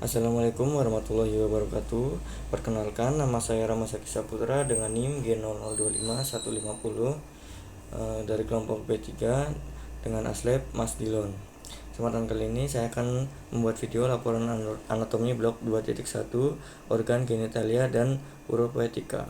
Assalamualaikum warahmatullahi wabarakatuh. Perkenalkan, nama saya Rama Saki Saputra dengan NIM G0025150 dari kelompok B3 dengan aslab Mas Dilon. Kesempatan kali ini saya akan membuat video laporan anatomi blok 2.1 organ genitalia dan uropoetika.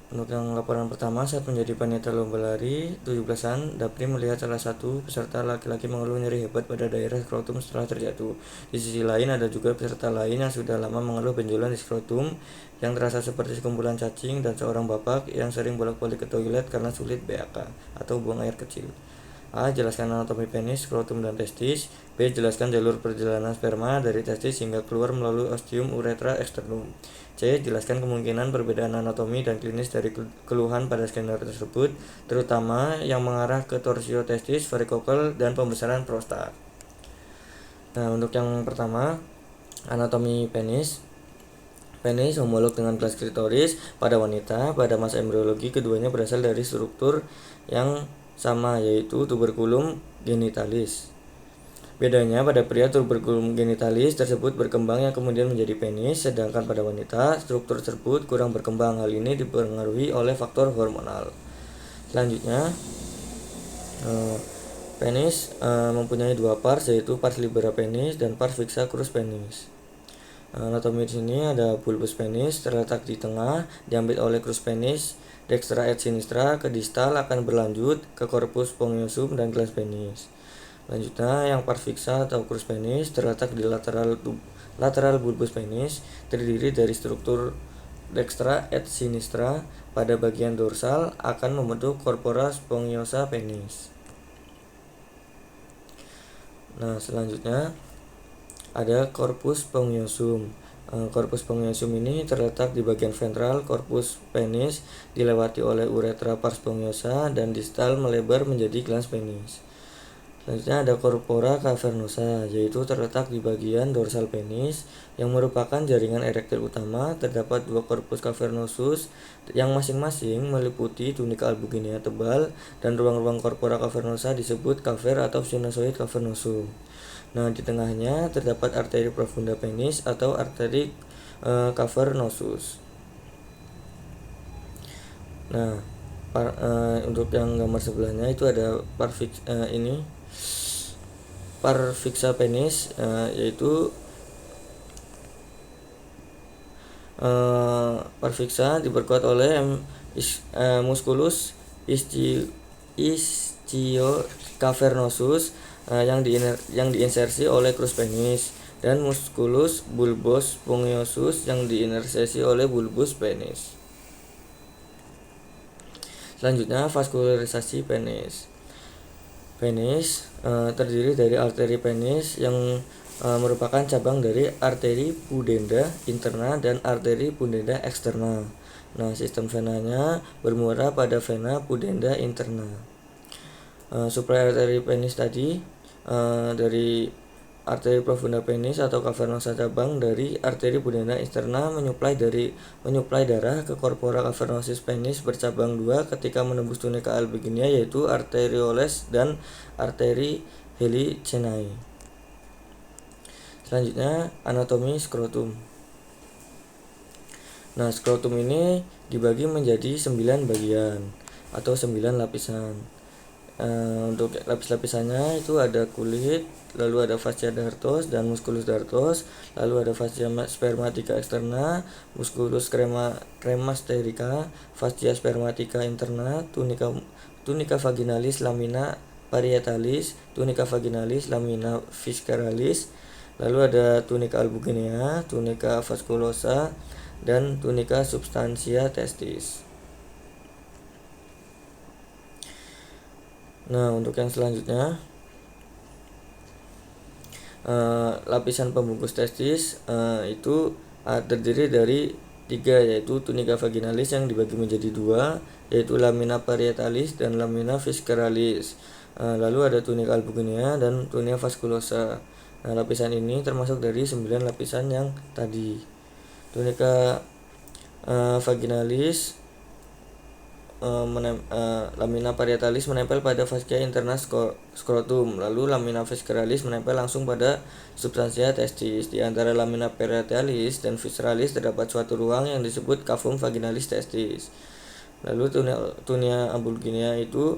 Untuk yang laporan pertama, saat menjadi panitia lomba lari 17-an, Dapri melihat salah satu peserta laki-laki mengeluh nyeri hebat pada daerah skrotum setelah terjatuh. Di sisi lain, ada juga peserta lain yang sudah lama mengeluh benjolan di skrotum yang terasa seperti sekumpulan cacing, dan seorang bapak yang sering bolak-balik ke toilet karena sulit BAK atau buang air kecil. A. Jelaskan anatomi penis, skrotum, dan testis. B. Jelaskan jalur perjalanan sperma dari testis hingga keluar melalui ostium uretra eksternum. C. Jelaskan kemungkinan perbedaan anatomi dan klinis dari keluhan pada skenario tersebut, terutama yang mengarah ke torsio testis, varikokel, dan pembesaran prostat. Nah, untuk yang pertama, anatomi penis. Penis homolog dengan gelas klitoris pada wanita. Pada masa embriologi, keduanya berasal dari struktur yang sama, yaitu tuberculum genitalis. Bedanya, pada pria tuberculum genitalis tersebut berkembang yang kemudian menjadi penis, sedangkan pada wanita struktur tersebut kurang berkembang. Hal ini dipengaruhi oleh faktor hormonal. Selanjutnya, penis mempunyai dua pars, yaitu pars libera penis dan pars fixa crus penis. Anatomi di sini ada bulbus penis terletak di tengah, diambil oleh crus penis dextra et sinistra ke distal, akan berlanjut ke corpus spongiosum dan glans penis. Selanjutnya, yang pars fixa atau crus penis terletak di lateral bulbus penis, terdiri dari struktur dextra et sinistra pada bagian dorsal, akan membentuk corpora spongiosa penis. Nah, selanjutnya ada corpus spongiosum. Corpus spongiosum ini terletak di bagian ventral corpus penis, dilewati oleh uretra pars spongiosa dan distal melebar menjadi glans penis. Selanjutnya ada corpora cavernosa, yaitu terletak di bagian dorsal penis yang merupakan jaringan erektil utama. Terdapat dua corpus cavernosus yang masing-masing meliputi tunika albuginea tebal, dan ruang-ruang corpora cavernosa disebut caver atau sinusoid cavernosum. Nah, di tengahnya terdapat arteri profunda penis atau arteri cavernosus. Nah, untuk yang gambar sebelahnya itu ada pars fixa penis, yaitu pars fixa diperkuat oleh musculus ischiocavernosus yang diinsersi oleh crus penis, dan musculus bulbus spongiosus yang diinsersi oleh bulbus penis. Selanjutnya, vaskularisasi penis. Penis terdiri dari arteri penis yang merupakan cabang dari arteri pudenda interna dan arteri pudenda eksterna. Nah, sistem venanya bermuara pada vena pudenda interna. Suplai arteri penis tadi dari arteri profunda penis atau cavernosa cabang dari arteri pudenda interna menyuplai darah ke corpora cavernosus penis bercabang dua ketika menembus tunika albuginea, yaitu arterioles dan arteri helicenae. Selanjutnya, anatomi skrotum. Nah, skrotum ini dibagi menjadi 9 bagian atau 9 lapisan. Untuk lapis-lapisannya itu ada kulit, lalu ada fascia dartos dan musculus dartos, lalu ada fascia spermatica externa, musculus cremasterica, fascia spermatica interna, tunica vaginalis lamina parietalis, tunica vaginalis lamina visceralis, lalu ada tunica albuginea, tunica vasculosa, dan tunica substantia testis. Nah, untuk yang selanjutnya, lapisan pembungkus testis itu terdiri dari 3, yaitu tunica vaginalis yang dibagi menjadi 2, yaitu lamina parietalis dan lamina visceralis. Lalu ada tunica albuginea dan tunica vasculosa. Nah, lapisan ini termasuk dari 9 lapisan yang tadi. Tunica vaginalis lamina parietalis menempel pada fascia interna skrotum, lalu lamina visceralis menempel langsung pada substansia testis. Di antara lamina parietalis dan visceralis terdapat suatu ruang yang disebut cavum vaginalis testis. Lalu tunia albuginea itu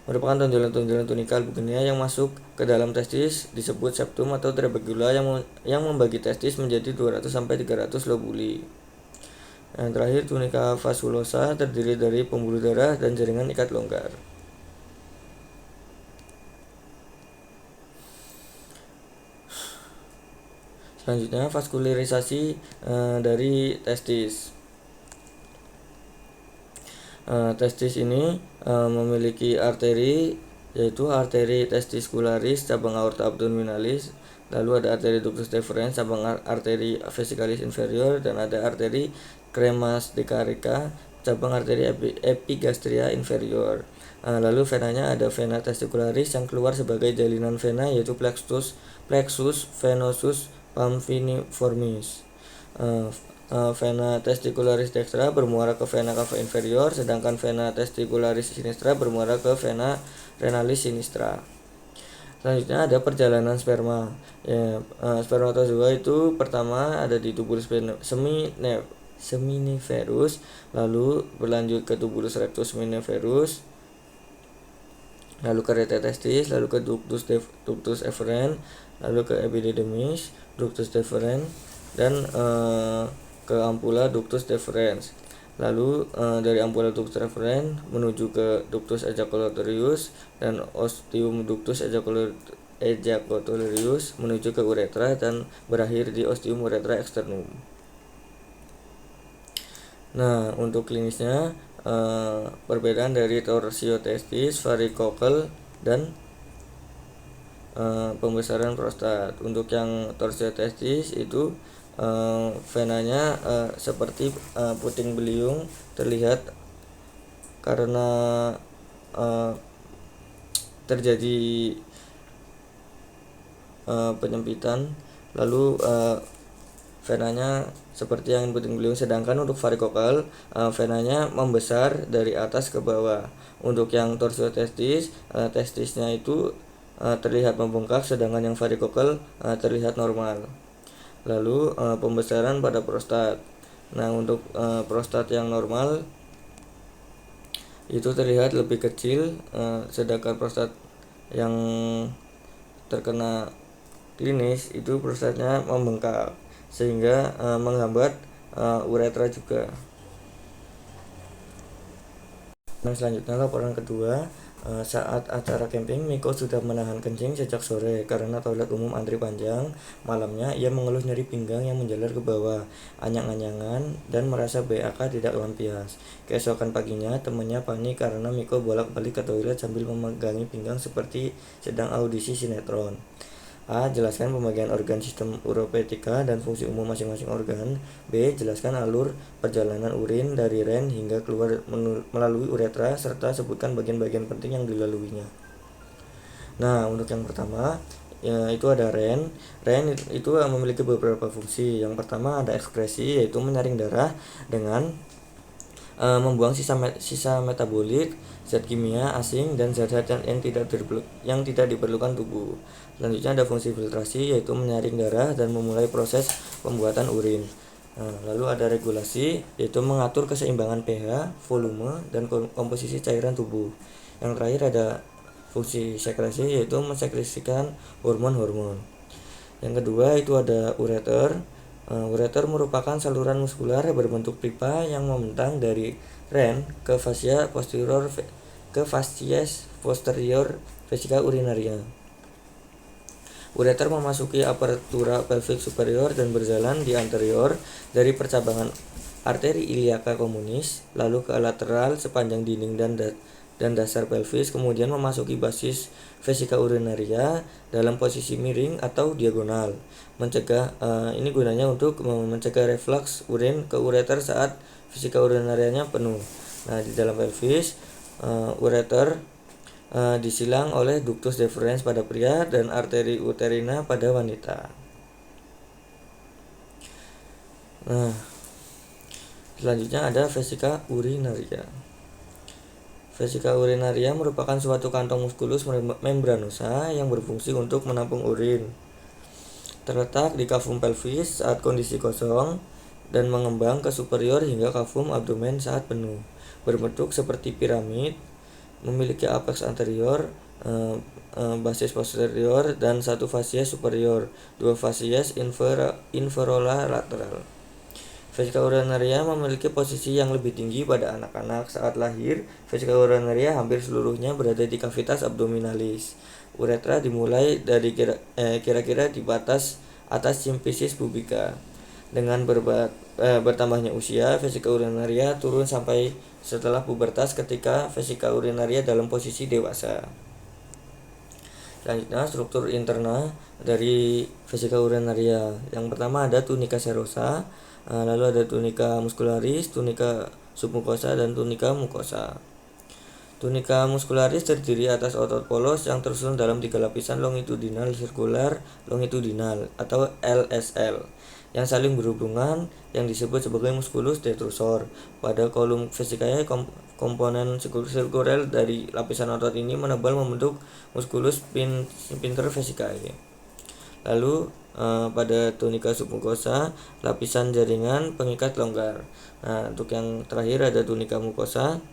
merupakan tonjolan-tonjolan tunika albuginea yang masuk ke dalam testis, disebut septum atau trabecula yang membagi testis menjadi 200 sampai 300 lobuli. Yang terakhir, tunika vasulosa terdiri dari pembuluh darah dan jaringan ikat longgar. Selanjutnya, vaskularisasi dari testis. Testis ini memiliki arteri, yaitu arteri testicularis cabang aorta abdominalis, lalu ada arteri ductus deferens cabang arteri vesicalis inferior, dan ada arteri cremas decarica cabang arteri epigastria inferior. Lalu venanya ada vena testicularis yang keluar sebagai jalinan vena, yaitu plexus venosus pamphiniformis. Vena testicularis dextra bermuara ke vena cava inferior, sedangkan vena testicularis sinistra bermuara ke vena renalis sinistra. Selanjutnya ada perjalanan sperma. Spermatozoa itu pertama ada di tubulus seminiferus, lalu berlanjut ke tubulus rectus seminiferus, lalu ke rete testis, lalu ke ductus efferens, lalu ke epididymis, ductus deferens, dan ke ampula ductus deferens. Lalu dari ampula ductus deferens menuju ke ductus ejaculatorius dan ostium ductus ejaculatorius menuju ke uretra dan berakhir di ostium uretra externum. Nah, untuk klinisnya perbedaan dari torsiotestis, varikokel, dan pembesaran prostat. Untuk yang torsiotestis itu venanya seperti puting beliung, terlihat karena terjadi penyempitan, lalu venanya seperti yang puting beliung. Sedangkan untuk varikokel, venanya membesar dari atas ke bawah. Untuk yang torsiotestis, testisnya itu terlihat membengkak, sedangkan yang varikokel terlihat normal. Lalu pembesaran pada prostat. Nah, untuk prostat yang normal itu terlihat lebih kecil, sedangkan prostat yang terkena klinis itu prostatnya membengkak sehingga menghambat uretra juga. Nah, selanjutnya laporan kedua. Saat acara camping, Miko sudah menahan kencing sejak sore karena toilet umum antri panjang. Malamnya, ia mengeluh nyeri pinggang yang menjalar ke bawah, anyang-anyangan, dan merasa BAK tidak lampias. Keesokan paginya, temannya panik karena Miko bolak-balik ke toilet sambil memegangi pinggang seperti sedang audisi sinetron. A. Jelaskan pembagian organ sistem uropetika dan fungsi umum masing-masing organ. B. Jelaskan alur perjalanan urin dari ren hingga keluar melalui uretra, serta sebutkan bagian-bagian penting yang dilaluinya. Nah, untuk yang pertama itu ada ren. Ren itu memiliki beberapa fungsi. Yang pertama ada ekskresi, yaitu menyaring darah dengan membuang sisa metabolit, zat kimia asing, dan zat-zat yang tidak diperlukan tubuh. Selanjutnya ada fungsi filtrasi, yaitu menyaring darah dan memulai proses pembuatan urin. Lalu ada regulasi, yaitu mengatur keseimbangan pH, volume, dan komposisi cairan tubuh. Yang terakhir ada fungsi sekresi, yaitu mensekresikan hormon-hormon. Yang kedua itu ada ureter. Ureter merupakan saluran muskular berbentuk pipa yang membentang dari ren ke fascia posterior ke fascies posterior vesika urinaria. Ureter memasuki apertura pelvic superior dan berjalan di anterior dari percabangan arteri iliaca communis, lalu ke lateral sepanjang dinding dan dasar pelvis, kemudian memasuki basis vesika urinaria dalam posisi miring atau diagonal. Ini gunanya untuk mencegah reflux urin ke ureter saat vesika urinarianya penuh. Nah, di dalam pelvis, ureter disilang oleh ductus deferens pada pria dan arteri uterina pada wanita. Nah, selanjutnya ada vesika urinaria. Vesika urinaria merupakan suatu kantong muskulus membranosa yang berfungsi untuk menampung urin. Terletak di kavum pelvis saat kondisi kosong dan mengembang ke superior hingga kavum abdomen saat penuh. Berbentuk seperti piramid, memiliki apeks anterior, basis posterior, dan satu fasies superior, dua fasies inferola lateral. Vesika urinaria memiliki posisi yang lebih tinggi pada anak-anak. Saat lahir, vesika urinaria hampir seluruhnya berada di cavitas abdominalis. Uretra dimulai dari kira-kira di batas atas simfisis pubica. Dengan bertambahnya usia, vesika urinaria turun sampai setelah pubertas ketika vesika urinaria dalam posisi dewasa. Selanjutnya, struktur interna dari vesika urinaria. Yang pertama ada tunika serosa, lalu ada tunika muscularis, tunika submukosa, dan tunika mukosa. Tunika muscularis terdiri atas otot polos yang tersusun dalam 3 lapisan longitudinal sirkular longitudinal atau LSL yang saling berhubungan, yang disebut sebagai musculus detrusor. Pada kolum vesikae, komponen sirkuler dari lapisan otot ini menebal membentuk musculus sphincter vesicae. Lalu pada tunika submukosa, lapisan jaringan pengikat longgar. Untuk yang terakhir ada tunika mukosa,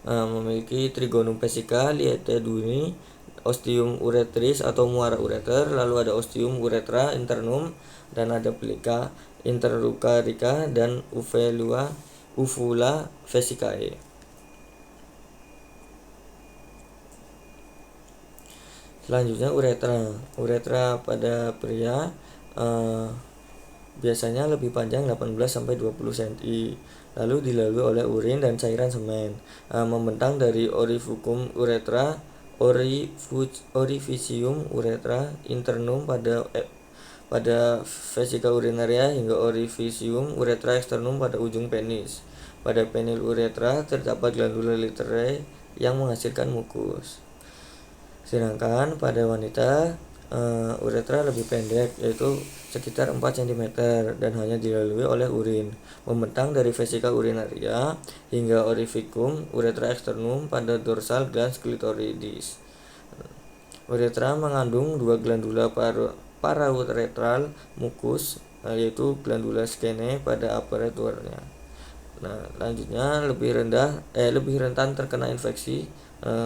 memiliki trigonum vesica, liete duni, ostium uretris atau muara ureter, lalu ada ostium uretra internum, dan ada plica interrucarica dan uvula vesicae. Selanjutnya uretra pada pria biasanya lebih panjang 18-20 cm, lalu dilalui oleh urin dan cairan semen. Membentang dari orificum uretra, orificium uretra internum pada vesika urinaria hingga orificium uretra externum pada ujung penis. Pada penil uretra terdapat glandula literae yang menghasilkan mukus. Sedangkan pada wanita uretra lebih pendek, yaitu sekitar 4 cm dan hanya dilalui oleh urin. Membentang dari vesika urinaria hingga orificum uretra externum pada dorsal glans clitoridis. Uretra mengandung 2 glandula parauretral mukus, yaitu glandula skene pada aparaturnya. Lanjutnya lebih rentan terkena infeksi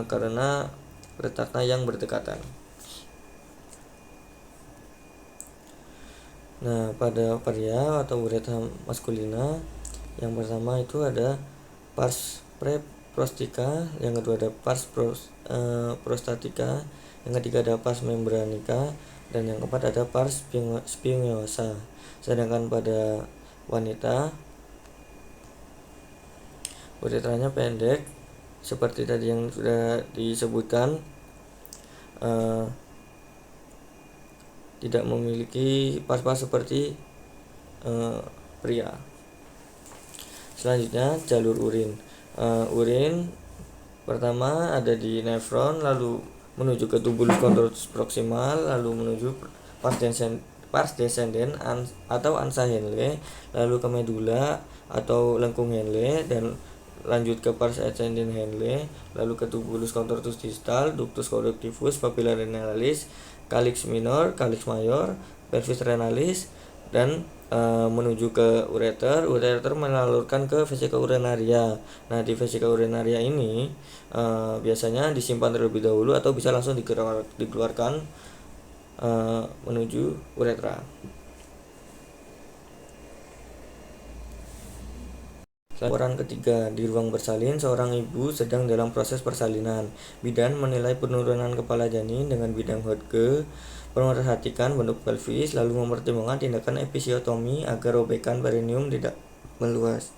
karena letaknya yang berdekatan. Pada pria atau uretra maskulina, yang pertama itu ada pars preprostica, yang kedua ada pars prostatica, yang ketiga ada pars membranica, dan yang keempat ada pars spingosa. Sedangkan pada wanita, uretranya pendek seperti tadi yang sudah disebutkan, tidak memiliki pars-pars seperti pria. Selanjutnya jalur urin. Urin pertama ada di nefron, lalu menuju ke tubulus contortus proximal, lalu menuju pars descendens atau ansa Henle, lalu ke medula atau lengkung Henle, dan lanjut ke pars ascendens Henle, lalu ke tubulus contortus distal, ductus conductivus, papilla renalis, calyx minor, calyx major, pelvis renalis, dan menuju ke ureter. Ureter menalurkan ke vesika urinaria. Di vesika urinaria ini biasanya disimpan terlebih dahulu atau bisa langsung dikeluarkan menuju uretra. Laporan ketiga, di ruang bersalin, seorang ibu sedang dalam proses persalinan. Bidan menilai penurunan kepala janin dengan bidang Hodge, memperhatikan bentuk pelvis, lalu mempertimbangkan tindakan episiotomi agar robekan perineum tidak meluas.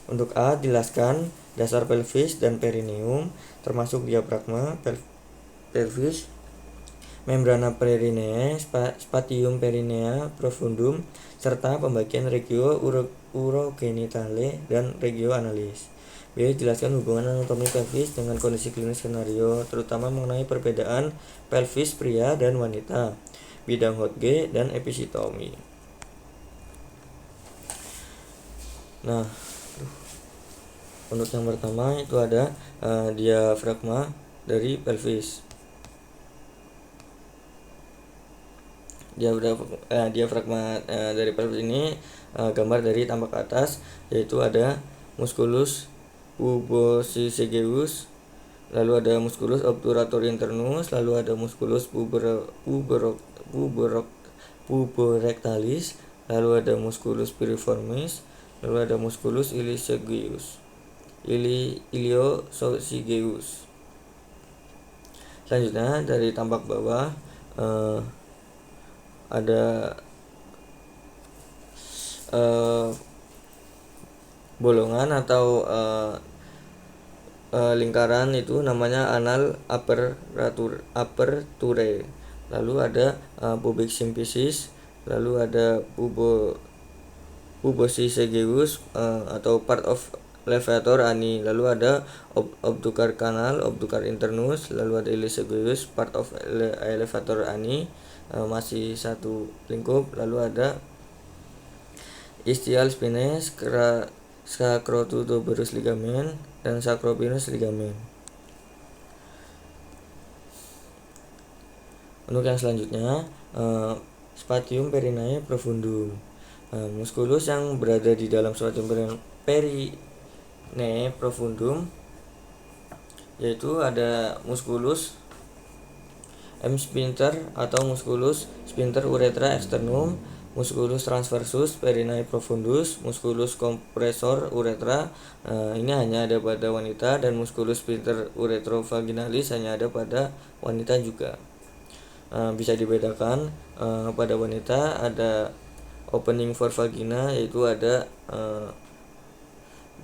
Untuk A, jelaskan dasar pelvis dan perineum, termasuk diafragma pelvis, membrana perineae, spatium perineum profundum, serta pembagian regio urogenitale dan regio analis. B. Jelaskan hubungan anatomi pelvis dengan kondisi klinis skenario, terutama mengenai perbedaan pelvis pria dan wanita, bidang Hodge, dan episiotomi. Untuk yang pertama itu ada diafragma dari pelvis. Diafragma dari pelvis ini gambar dari tampak ke atas, yaitu ada musculus pubococcygeus, lalu ada musculus obturator internus, lalu ada musculus puborectalis, lalu ada musculus piriformis, lalu ada musculus iliococcygeus. Selanjutnya dari tampak bawah ada bolongan atau lingkaran, itu namanya anal aperture. Lalu ada pubic symphysis, lalu ada pubococcygeus atau part of levator ani, lalu ada obductor canal, obductor internus, lalu ada ileocegeus, part of levator ani, masih satu lingkup, lalu ada ischial spines, sacrotuberous ligament, dan sacropinous ligament. Untuk yang selanjutnya spatium perinae profundum. Muskulus yang berada di dalam spatium perinae profundum yaitu ada musculus M. sphincter atau musculus sphincter uretra externum, musculus transversus perinae profundus, musculus compressor uretra ini hanya ada pada wanita, dan musculus sphincter uretrovaginalis hanya ada pada wanita juga. Bisa dibedakan pada wanita ada opening for vagina, yaitu ada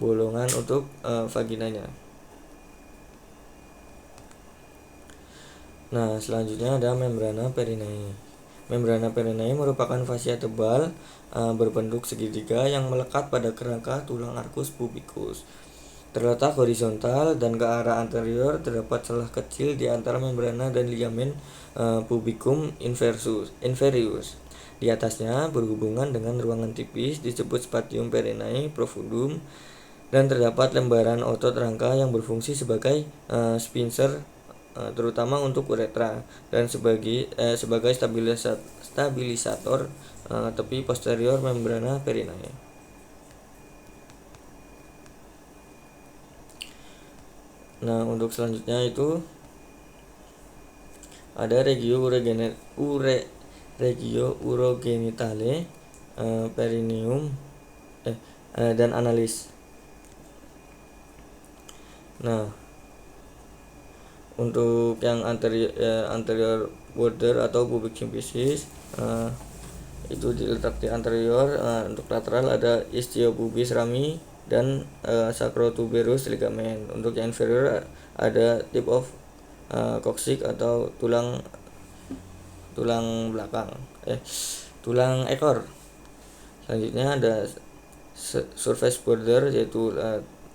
bolongan untuk vaginanya. Nah, selanjutnya ada membrana perinae. Membrana perinae merupakan fascia tebal berbentuk segitiga yang melekat pada kerangka tulang arcus pubicus. Terletak horizontal dan ke arah anterior, terdapat celah kecil di antara membrana dan ligamen pubicum inferius. Di atasnya berhubungan dengan ruangan tipis disebut spatium perinae profundum, dan terdapat lembaran otot rangka yang berfungsi sebagai sphincter terutama untuk uretra, dan sebagai stabilisator tepi posterior membrana perinae. Nah, untuk selanjutnya itu ada regio urogenitale, perineum dan analis. Nah, untuk yang anterior border atau pubic symphysis itu diletak di anterior. Untuk lateral ada ischiopubis rami dan sacrotuberous ligament. Untuk yang inferior ada tip of coccyx atau tulang ekor. Selanjutnya ada surface border, yaitu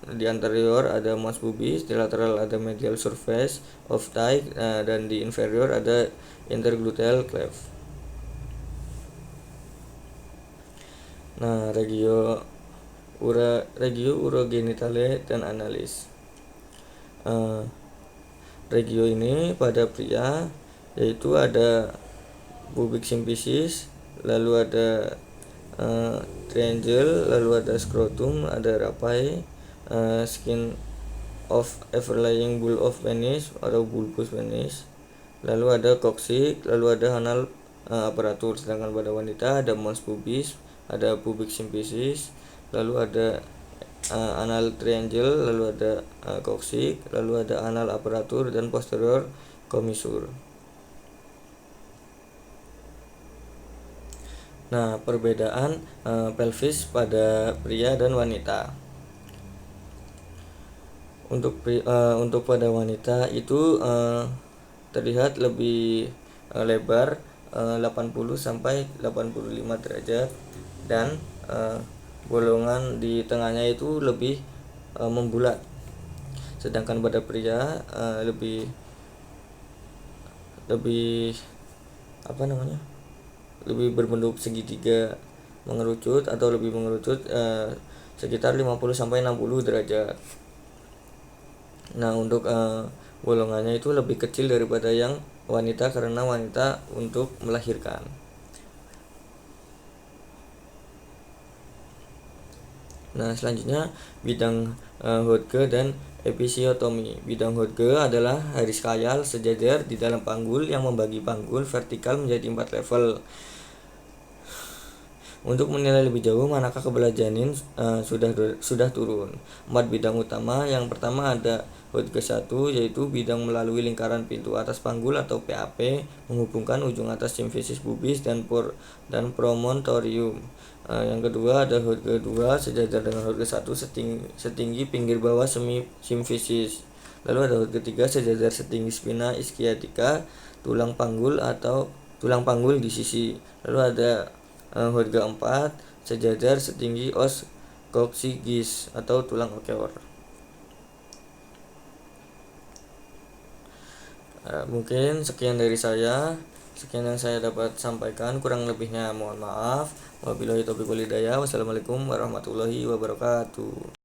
di anterior ada mons pubis, di lateral ada medial surface of thigh, dan di inferior ada intergluteal cleft. Nah, regio urogenitale dan analis. Regio ini pada pria yaitu ada pubic symphysis, lalu ada triangle, lalu ada scrotum, ada rapae, skin of overlying bulb of penis atau bulbus penis, lalu ada coccyx, lalu ada anal aparatur. Sedangkan pada wanita ada mons pubis, ada pubic symphysis, lalu ada anal triangle, lalu ada coccyx, lalu ada anal aparatur dan posterior commissure. Nah, perbedaan pelvis pada pria dan wanita. Untuk pada wanita itu terlihat lebih lebar 80 sampai 85 derajat, dan bolongan di tengahnya itu lebih membulat. Sedangkan pada pria lebih berbentuk segitiga mengerucut atau lebih mengerucut sekitar 50 sampai 60 derajat. Nah, untuk bolongannya itu lebih kecil daripada yang wanita karena wanita untuk melahirkan. Nah, selanjutnya bidang Hodge dan episiotomi. Bidang Hodge adalah garis khayal sejajar di dalam panggul yang membagi panggul vertikal menjadi 4 level. Untuk menilai lebih jauh manakah kebelah janin sudah turun. 4 bidang utama. Yang pertama ada Hodge 1, yaitu bidang melalui lingkaran pintu atas panggul atau PAP menghubungkan ujung atas simfisis pubis dan promontorium. Yang kedua ada Hodge 2 sejajar dengan Hodge 1 setinggi pinggir bawah simfisis. Lalu ada Hodge 3 sejajar setinggi spina ischiatica tulang panggul di sisi. Lalu ada Hodge 4 sejajar setinggi os coccygeus atau tulang okor. Mungkin sekian dari saya. Sekian yang saya dapat sampaikan, kurang lebihnya mohon maaf. Wabillahi taufiq wal hidayah. Wassalamualaikum warahmatullahi wabarakatuh.